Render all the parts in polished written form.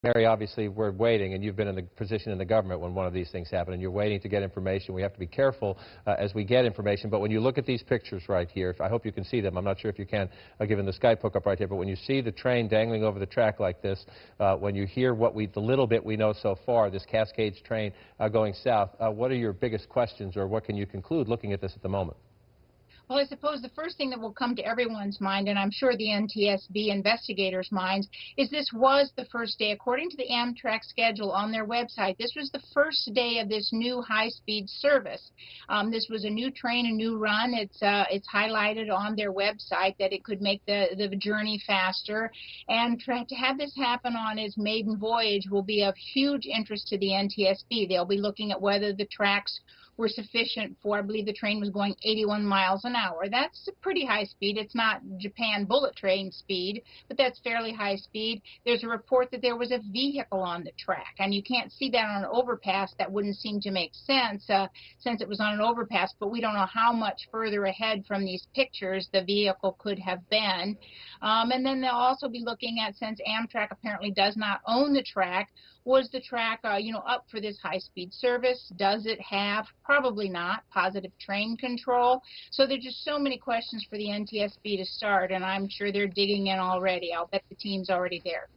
Mary, obviously, we're waiting, and you've been in the position in the government when one of these things happen, and you're waiting to get information. We have to be careful as we get information. But when you look at these pictures right here, I hope you can see them. I'm not sure if you can, given the Skype hookup right here. But when you see the train dangling over the track like this, when you hear the little bit we know so far, this Cascades train going south, what are your biggest questions, or what can you conclude looking at this at the moment? Well, I suppose the first thing that will come to everyone's mind, and I'm sure the NTSB investigators' minds, is this was the first day. According to the Amtrak schedule on their website, this was the first day of this new high-speed service. This was a new train, a new run. It's highlighted on their website that it could make the journey faster. And to have this happen on its maiden voyage will be of huge interest to the NTSB. They'll be looking at whether the tracks were sufficient for, I believe the train was going 81 miles an hour. That's a pretty high speed. It's not Japan bullet train speed, but that's fairly high speed. There's a report that there was a vehicle on the track, and you can't see that on an overpass. That wouldn't seem to make sense since it was on an overpass, but we don't know how much further ahead from these pictures the vehicle could have been. And then they'll also be looking at, since Amtrak apparently does not own the track, was the track, up for this high-speed service? Does it have? Probably not. Positive train control. So there's just so many questions for the NTSB to start, and I'm sure they're digging in already. I'll bet the team's already there.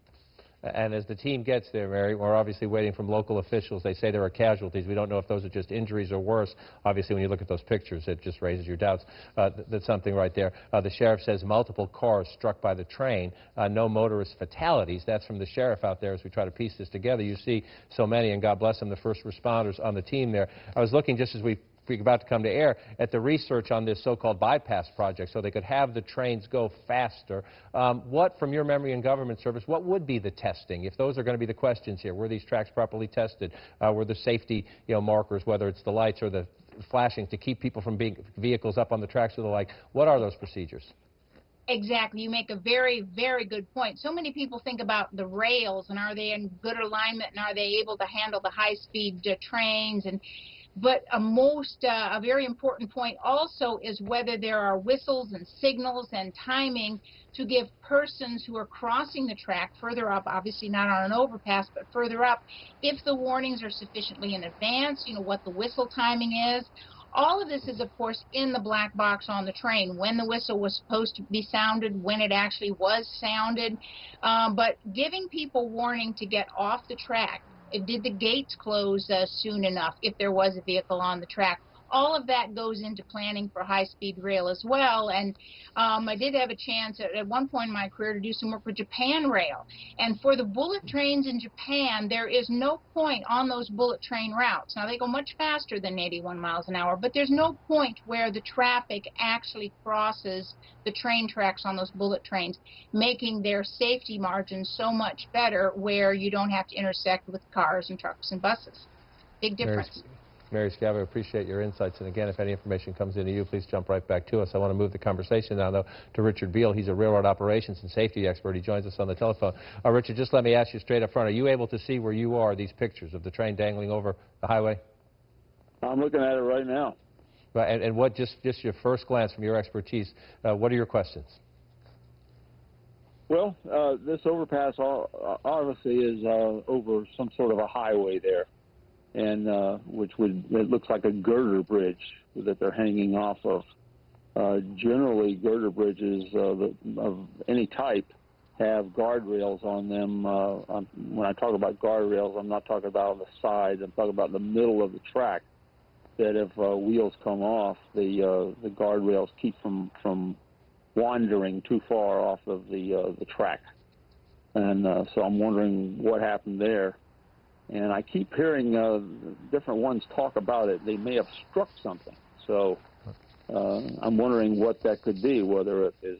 And as the team gets there, Mary, we're obviously waiting from local officials. They say there are casualties. We don't know if those are just injuries or worse. Obviously, when you look at those pictures, it just raises your doubts. That's something right there. The sheriff says multiple cars struck by the train. No motorist fatalities. That's from the sheriff out there as we try to piece this together. You see so many, and God bless them, the first responders on the team there. I was looking just as we're about to come to air at the research on this so-called bypass project so they could have the trains go faster. What, from your memory in government service, what would be the testing if those are going to be the questions here? Were these tracks properly tested? Were the safety markers, whether it's the lights or the flashing, to keep people from being vehicles up on the tracks or the like? What are those procedures? Exactly. You make a very, very good point. So many people think about the rails, and are they in good alignment, and are they able to handle the high-speed trains? But a very important point also is whether there are whistles and signals and timing to give persons who are crossing the track further up, obviously not on an overpass, but further up, if the warnings are sufficiently in advance, what the whistle timing is. All of this is, of course, in the black box on the train, when the whistle was supposed to be sounded, when it actually was sounded, but giving people warning to get off the track. Did the gates close soon enough if there was a vehicle on the track? All of that goes into planning for high-speed rail as well. And I did have a chance at one point in my career to do some work with Japan Rail. And for the bullet trains in Japan, there is no point on those bullet train routes. Now, they go much faster than 81 miles an hour, but there's no point where the traffic actually crosses the train tracks on those bullet trains, making their safety margins so much better where you don't have to intersect with cars and trucks and buses. Big difference. Mary Scavo, I appreciate your insights. And again, if any information comes into you, please jump right back to us. I want to move the conversation now, though, to Richard Beal. He's a railroad operations and safety expert. He joins us on the telephone. Richard, just let me ask you straight up front. Are you able to see where you are, these pictures of the train dangling over the highway? I'm looking at it right now. Right, and what, just your first glance from your expertise, what are your questions? Well, this overpass obviously is over some sort of a highway there, and it looks like a girder bridge that they're hanging off of. Generally, girder bridges of any type have guardrails on them. When I talk about guardrails, I'm not talking about on the sides. I'm talking about the middle of the track, that if wheels come off, the guardrails keep from wandering too far off of the track. And so I'm wondering what happened there. And I keep hearing different ones talk about it. They may have struck something. So I'm wondering what that could be, whether it is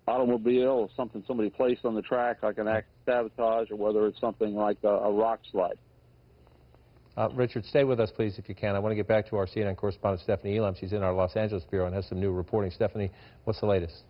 automobile or something somebody placed on the track like an act of sabotage, or whether it's something like a rock slide. Richard, stay with us, please, if you can. I want to get back to our CNN correspondent, Stephanie Elam. She's in our Los Angeles bureau and has some new reporting. Stephanie, what's the latest?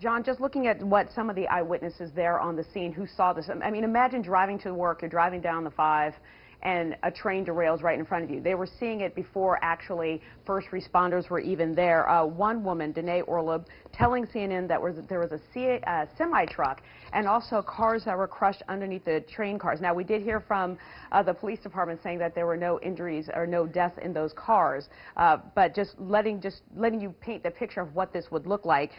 John, just looking at what some of the eyewitnesses there on the scene who saw this, I mean, imagine driving to work, you're driving down the 5, and a train derails right in front of you. They were seeing it before actually first responders were even there. One woman, Danae Orlub, telling CNN that there was a semi-truck and also cars that were crushed underneath the train cars. Now, we did hear from the police department saying that there were no injuries or no deaths in those cars, but just letting you paint the picture of what this would look like.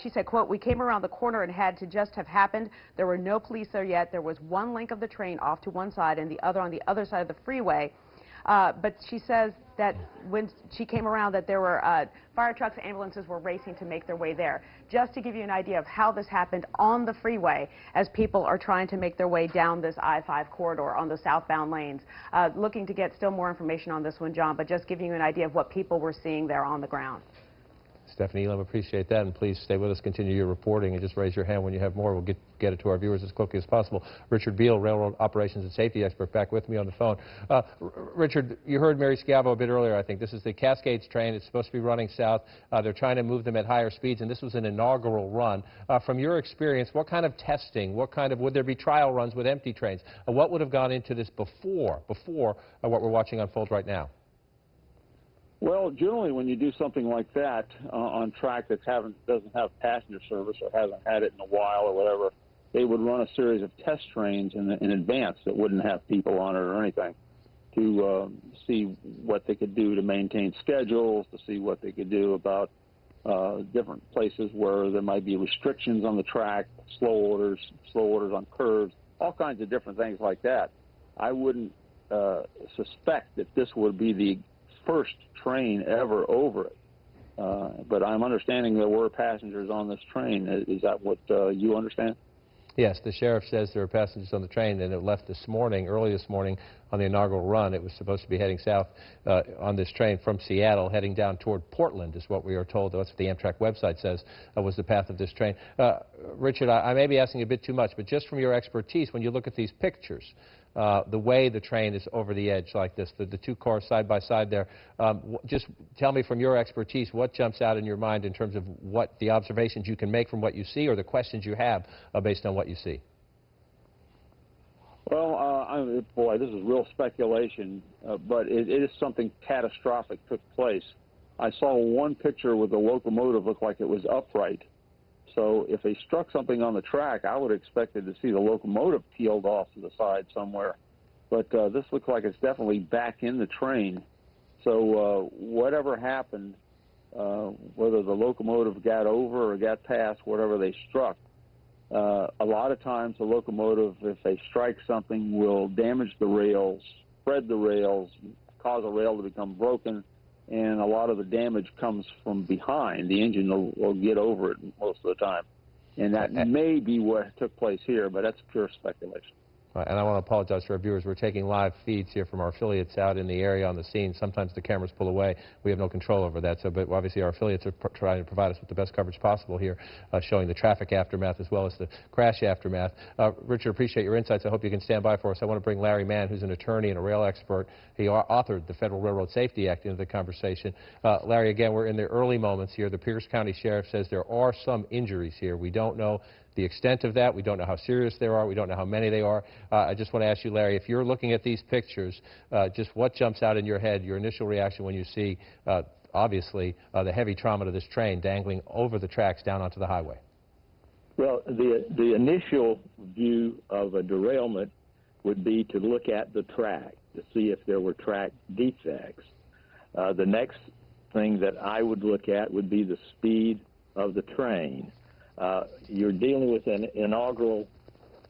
She said, quote, "We came around the corner and had to just have happened. There were no police there yet. There was one link of the train off to one side and the other on the other side of the freeway." But she says that when she came around that there were fire trucks, ambulances were racing to make their way there. Just to give you an idea of how this happened on the freeway as people are trying to make their way down this I-5 corridor on the southbound lanes. Looking to get still more information on this one, John, but just giving you an idea of what people were seeing there on the ground. Stephanie Elam, appreciate that, and please stay with us, continue your reporting, and just raise your hand when you have more. We'll get it to our viewers as quickly as possible. Richard Beal, Railroad Operations and Safety Expert, back with me on the phone. Richard, you heard Mary Scavo a bit earlier, I think. This is the Cascades train. It's supposed to be running south. They're trying to move them at higher speeds, and this was an inaugural run. From your experience, what kind of testing, would there be trial runs with empty trains? What would have gone into this before what we're watching unfold right now? Well, generally, when you do something like that on track that doesn't have passenger service or hasn't had it in a while or whatever, they would run a series of test trains in advance that wouldn't have people on it or anything to see what they could do to maintain schedules, to see what they could do about different places where there might be restrictions on the track, slow orders on curves, all kinds of different things like that. I wouldn't suspect that this would be the first train ever over it. But I'm understanding there were passengers on this train. Is that what you understand? Yes, the sheriff says there were passengers on the train, and it left early this morning on the inaugural run. It was supposed to be heading south on this train from Seattle, heading down toward Portland, is what we are told. That's what the Amtrak website says was the path of this train. Richard, I may be asking a bit too much, but just from your expertise, when you look at these pictures, the way the train is over the edge like this, the two cars side by side there, just tell me from your expertise what jumps out in your mind in terms of what the observations you can make from what you see or the questions you have based on what you see. Well, boy, this is real speculation, but it is something catastrophic took place. I saw one picture where the locomotive looked like it was upright. So if they struck something on the track, I would have expected to see the locomotive peeled off to the side somewhere. But this looks like it's definitely back in the train. So whatever happened, whether the locomotive got over or got past whatever they struck, a lot of times the locomotive, if they strike something, will damage the rails, spread the rails, cause a rail to become broken, and a lot of the damage comes from behind. The engine will get over it most of the time. And that may be what took place here, but that's pure speculation. And I want to apologize to our viewers. We're taking live feeds here from our affiliates out in the area on the scene. Sometimes the cameras pull away. We have no control over that. So, but obviously our affiliates are trying to provide us with the best coverage possible here, showing the traffic aftermath as well as the crash aftermath. Richard, appreciate your insights. I hope you can stand by for us. I want to bring Larry Mann, who's an attorney and a rail expert. He authored the Federal Railroad Safety Act into the conversation. Larry, again, we're in the early moments here. The Pierce County Sheriff says there are some injuries here. We don't know the extent of that. We don't know how serious they are. We don't know how many they are. I just want to ask you, Larry, if you're looking at these pictures, just what jumps out in your head, your initial reaction when you see, obviously, the heavy trauma to this train dangling over the tracks down onto the highway? Well, the initial view of a derailment would be to look at the track to see if there were track defects. The next thing that I would look at would be the speed of the train. You're dealing with an inaugural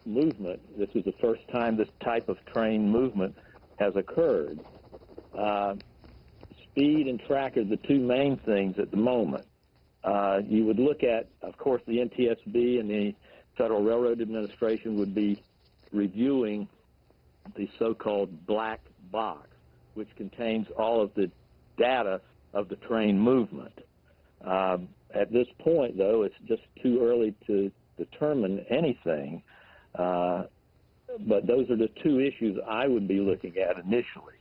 movement. This is the first time this type of train movement has occurred. Speed and track are the two main things at the moment. You would look at, of course, the NTSB and the Federal Railroad Administration would be reviewing the so-called black box, which contains all of the data of the train movement. At this point, though, it's just too early to determine anything, but those are the two issues I would be looking at initially.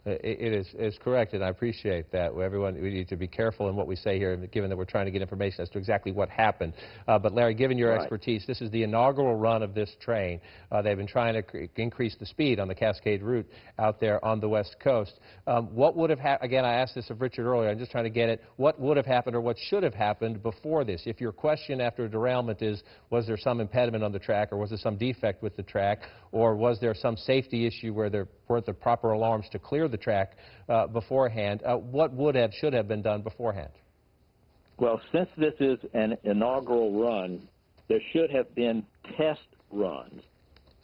It is correct, and I appreciate that. Everyone, we need to be careful in what we say here, given that we're trying to get information as to exactly what happened. But Larry, given your expertise, this is the inaugural run of this train. They've been trying to increase the speed on the Cascade route out there on the West Coast. What would have happened? Again, I asked this of Richard earlier. I'm just trying to get it. What would have happened or what should have happened before this? If your question after a derailment is, was there some impediment on the track, or was there some defect with the track, or was there some safety issue where there weren't the proper alarms to clear the track beforehand, what should have been done beforehand? Well, since this is an inaugural run, there should have been test runs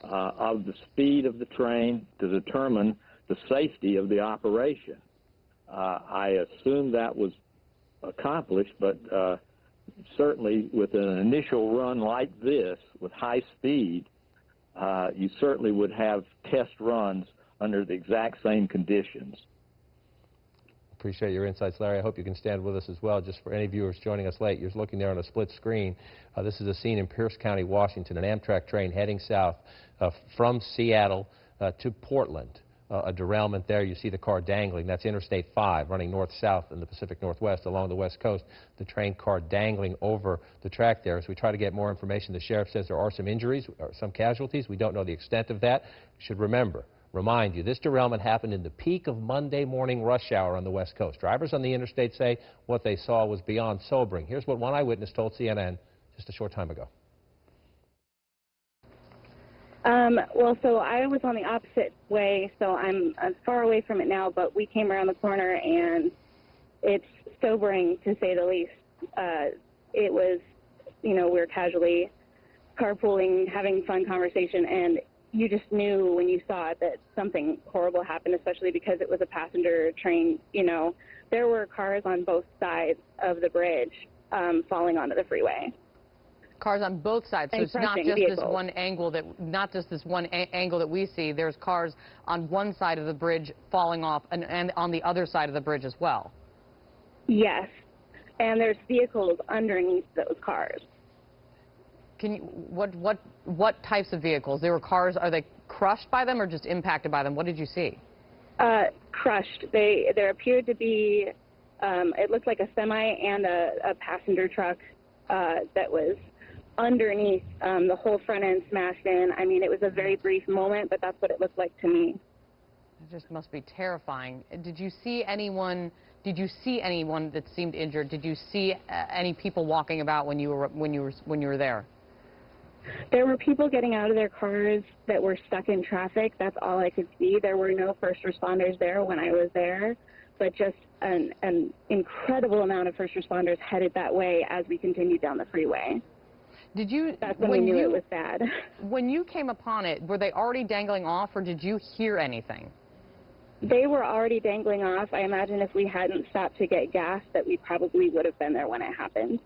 of the speed of the train to determine the safety of the operation. I assume that was accomplished, but certainly with an initial run like this, with high speed, you certainly would have test runs under the exact same conditions. Appreciate your insights, Larry. I hope you can stand with us as well. Just for any viewers joining us late, you're looking there on a split screen. This is a scene in Pierce County, Washington, an Amtrak train heading south from Seattle to Portland. A derailment there. You see the car dangling. That's Interstate 5 running north-south in the Pacific Northwest along the West Coast. The train car dangling over the track there. As we try to get more information, the sheriff says there are some injuries, or some casualties. We don't know the extent of that. You should remind you, this derailment happened in the peak of Monday morning rush hour on the West Coast. Drivers on the interstate say what they saw was beyond sobering. Here's what one eyewitness told CNN just a short time ago. Well, so I was on the opposite way, so I'm far away from it now, but we came around the corner, and it's sobering, to say the least. It was, we were casually carpooling, having fun conversation, and you just knew when you saw it that something horrible happened, especially because it was a passenger train. There were cars on both sides of the bridge falling onto the freeway. Cars on both sides, so it's not just this one angle that we see. There's cars on one side of the bridge falling off, and on the other side of the bridge as well. Yes, and there's vehicles underneath those cars. What types of vehicles? There were cars. Are they crushed by them or just impacted by them? What did you see? Crushed. There appeared to be. It looked like a semi and a passenger truck that was underneath, the whole front end smashed in. I mean, it was a very brief moment, but that's what it looked like to me. It just must be terrifying. Did you see anyone that seemed injured? Did you see any people walking about when you were there? There were people getting out of their cars that were stuck in traffic. That's all I could see. There were no first responders there when I was there, but just an incredible amount of first responders headed that way as we continued down the freeway. That's when we knew it was bad. When you came upon it, were they already dangling off, or did you hear anything? They were already dangling off. I imagine if we hadn't stopped to get gas that we probably would have been there when it happened.